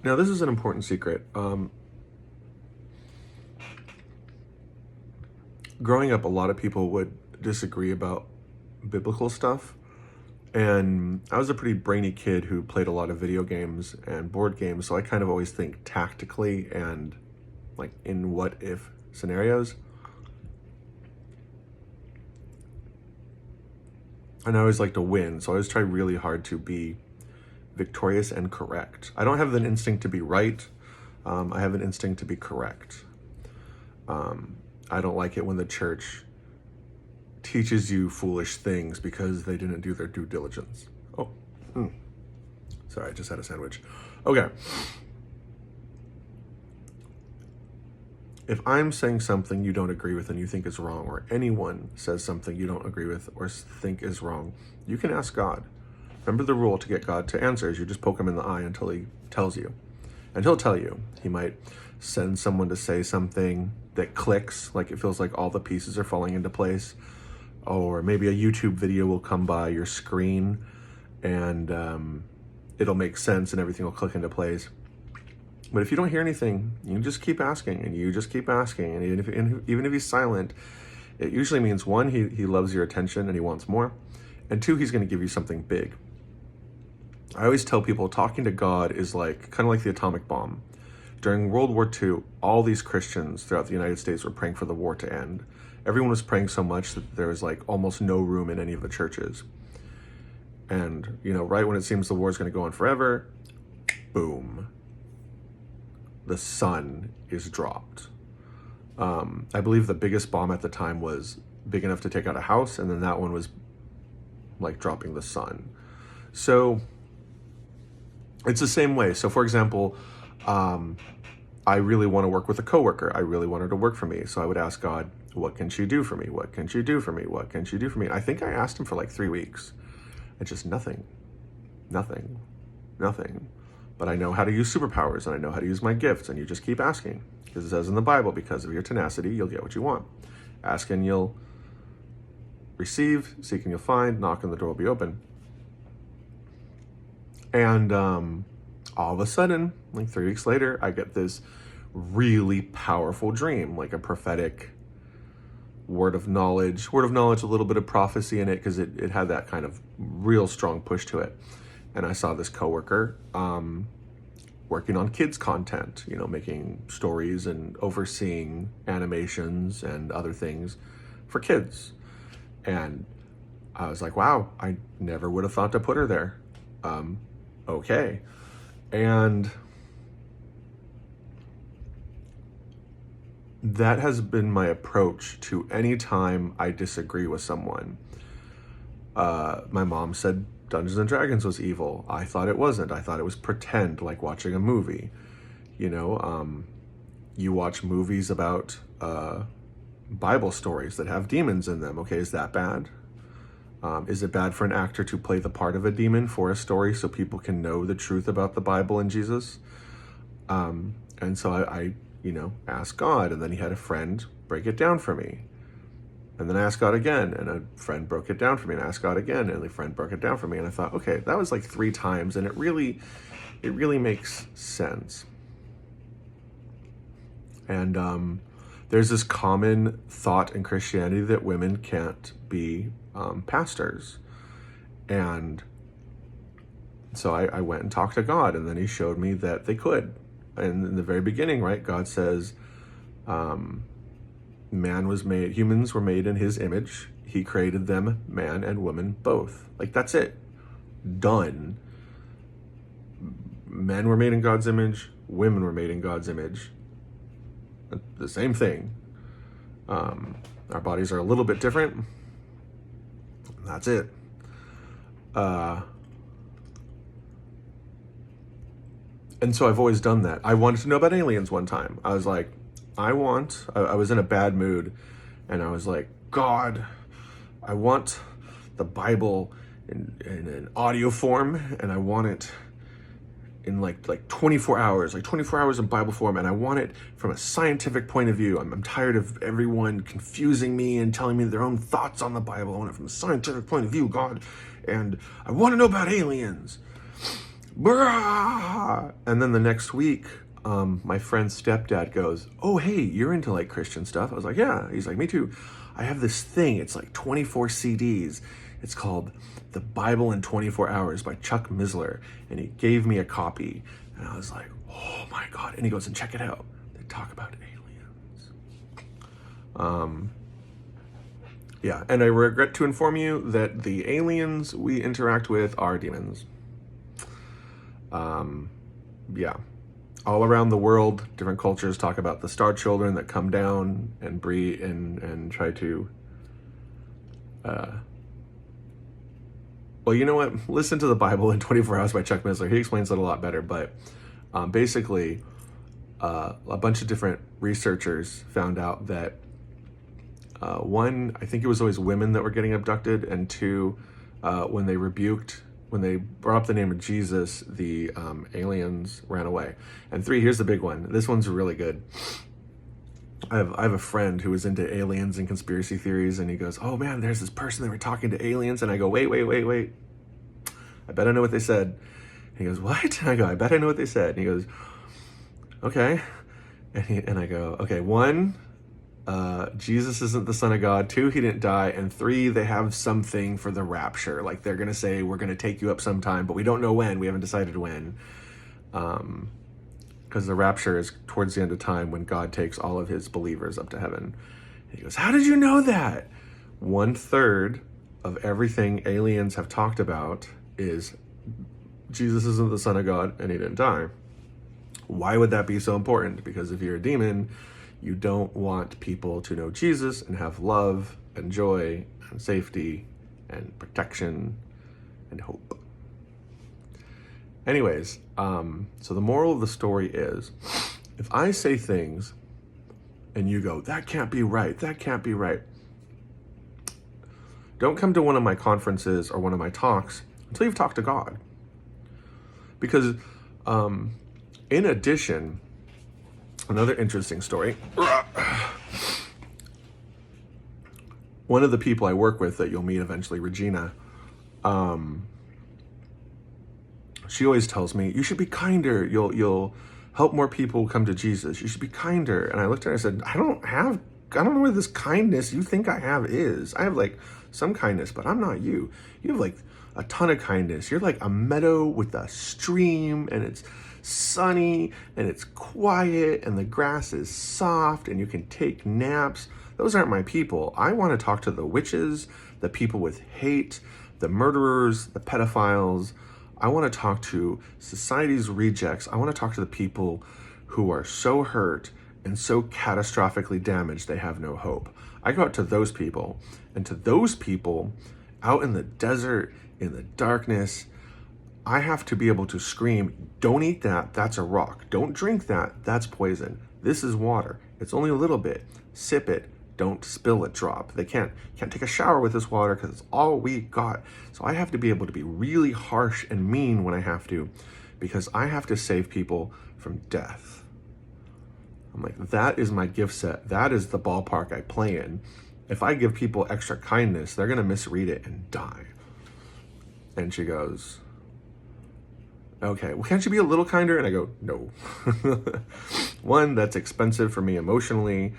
Now, this is an important secret. Growing up, a lot of people would disagree about biblical stuff. And I was a pretty brainy kid who played a lot of video games and board games, so I kind of always think tactically and like in what if scenarios. And I always like to win, so I always try really hard to be victorious and correct. I don't have an instinct to be right. I have an instinct to be correct. I don't like it when the church teaches you foolish things because they didn't do their due diligence. Oh, sorry, I just had a sandwich. Okay. If I'm saying something you don't agree with and you think is wrong, or anyone says something you don't agree with or think is wrong, you can ask God. Remember the rule to get God to answer is you just poke him in the eye until he tells you. And he'll tell you. He might send someone to say something that clicks, like it feels like all the pieces are falling into place. Or maybe a YouTube video will come by your screen and it'll make sense and everything will click into place. But if you don't hear anything, you just keep asking and you just keep asking. And even if he's silent, it usually means one, he loves your attention and he wants more. And two, he's going to give you something big. I always tell people talking to God is like kind of like the atomic bomb. During World War II, all these Christians throughout the United States were praying for the war to end. Everyone was praying so much that there was like almost no room in any of the churches. And, right when it seems the war is going to go on forever, boom, the sun is dropped. I believe the biggest bomb at the time was big enough to take out a house, and then that one was like dropping the sun. So it's the same way. So for example, I really want to work with a coworker. I really want her to work for me. So I would ask God, what can she do for me? What can she do for me? What can she do for me? I think I asked him for like 3 weeks. It's just nothing. But I know how to use superpowers and I know how to use my gifts, and you just keep asking. Because it says in the Bible, because of your tenacity, you'll get what you want. Ask and you'll receive, seek and you'll find, knock and the door will be open. And all of a sudden, like 3 weeks later, I get this really powerful dream, like a prophetic word of knowledge, a little bit of prophecy in it, because it had that kind of real strong push to it. And I saw this coworker working on kids content, making stories and overseeing animations and other things for kids. And I was like, wow, I never would have thought to put her there. Okay. And that has been my approach to any time I disagree with someone. My mom said Dungeons and Dragons was evil. I thought it wasn't. I thought it was pretend, like watching a movie. You watch movies about Bible stories that have demons in them. Okay, is that bad? Is it bad for an actor to play the part of a demon for a story so people can know the truth about the Bible and Jesus? And so I asked God, and then he had a friend break it down for me. And then I asked God again, and a friend broke it down for me, and I asked God again, and the friend broke it down for me. And I thought, okay, that was like 3 times, and it really makes sense. And there's this common thought in Christianity that women can't be pastors. And so I went and talked to God, and then he showed me that they could. And in the very beginning, right, God says, humans were made in his image. He created them, man and woman, both. Like, that's it. Done. Men were made in God's image. Women were made in God's image. The same thing. Our bodies are a little bit different. That's it. And so I've always done that. I wanted to know about aliens one time. I was like, I was in a bad mood, and I was like, God, I want the Bible in an audio form, and I want it in like 24 hours, like 24 hours in Bible form, and I want it from a scientific point of view. I'm tired of everyone confusing me and telling me their own thoughts on the Bible. I want it from a scientific point of view, God, and I want to know about aliens. Brah! And then the next week, my friend's stepdad goes, oh, hey, you're into like Christian stuff? I was like, yeah. He's like, me too. I have this thing. It's like 24 CDs. It's called The Bible in 24 Hours by Chuck Missler. And he gave me a copy. And I was like, oh my God. And he goes, and check it out. They talk about aliens. Yeah, and I regret to inform you that the aliens we interact with are demons. Yeah. All around the world, different cultures talk about the star children that come down and breed and try to... Well, you know what? Listen to The Bible in 24 Hours by Chuck Missler. He explains it a lot better, but basically, a bunch of different researchers found out that one, I think it was always women that were getting abducted, and two, when they brought up the name of Jesus, the aliens ran away. And three, here's the big one. This one's really good. I have a friend who was into aliens and conspiracy theories, and he goes, oh man, there's this person that were talking to aliens. And I go, wait. I bet I know what they said. And he goes, what? And I go, I bet I know what they said. And he goes, okay. And I go, okay, one, Jesus isn't the Son of God. Two, he didn't die. And three, they have something for the rapture. Like they're going to say, we're going to take you up sometime, but we don't know when. We haven't decided when. Because the rapture is towards the end of time when God takes all of his believers up to heaven. And he goes, how did you know that? 1/3 of everything aliens have talked about is Jesus isn't the Son of God and he didn't die. Why would that be so important? Because if you're a demon, you don't want people to know Jesus and have love and joy and safety and protection and hope. Anyways, so the moral of the story is, if I say things and you go, that can't be right, don't come to one of my conferences or one of my talks until you've talked to God. Because in addition, another interesting story, one of the people I work with that you'll meet eventually, Regina, she always tells me, you should be kinder. You'll help more people come to Jesus. You should be kinder. And I looked at her and I said, I don't know where this kindness you think I have is. I have like some kindness, but I'm not you. You have like a ton of kindness. You're like a meadow with a stream, and it's sunny and it's quiet and the grass is soft and you can take naps. Those aren't my people. I want to talk to the witches, the people with hate, the murderers, the pedophiles. I want to talk to society's rejects. I want to talk to the people who are so hurt and so catastrophically damaged they have no hope. I go out to those people, and to those people out in the desert, in the darkness, I have to be able to scream, don't eat that, that's a rock. Don't drink that, that's poison. This is water. It's only a little bit. Sip it. Don't spill a drop. They can't take a shower with this water because it's all we got. So I have to be able to be really harsh and mean when I have to, because I have to save people from death. I'm like, that is my gift set. That is the ballpark I play in. If I give people extra kindness, they're going to misread it and die. And she goes, okay, well, can't you be a little kinder? And I go, no. One, that's expensive for me emotionally.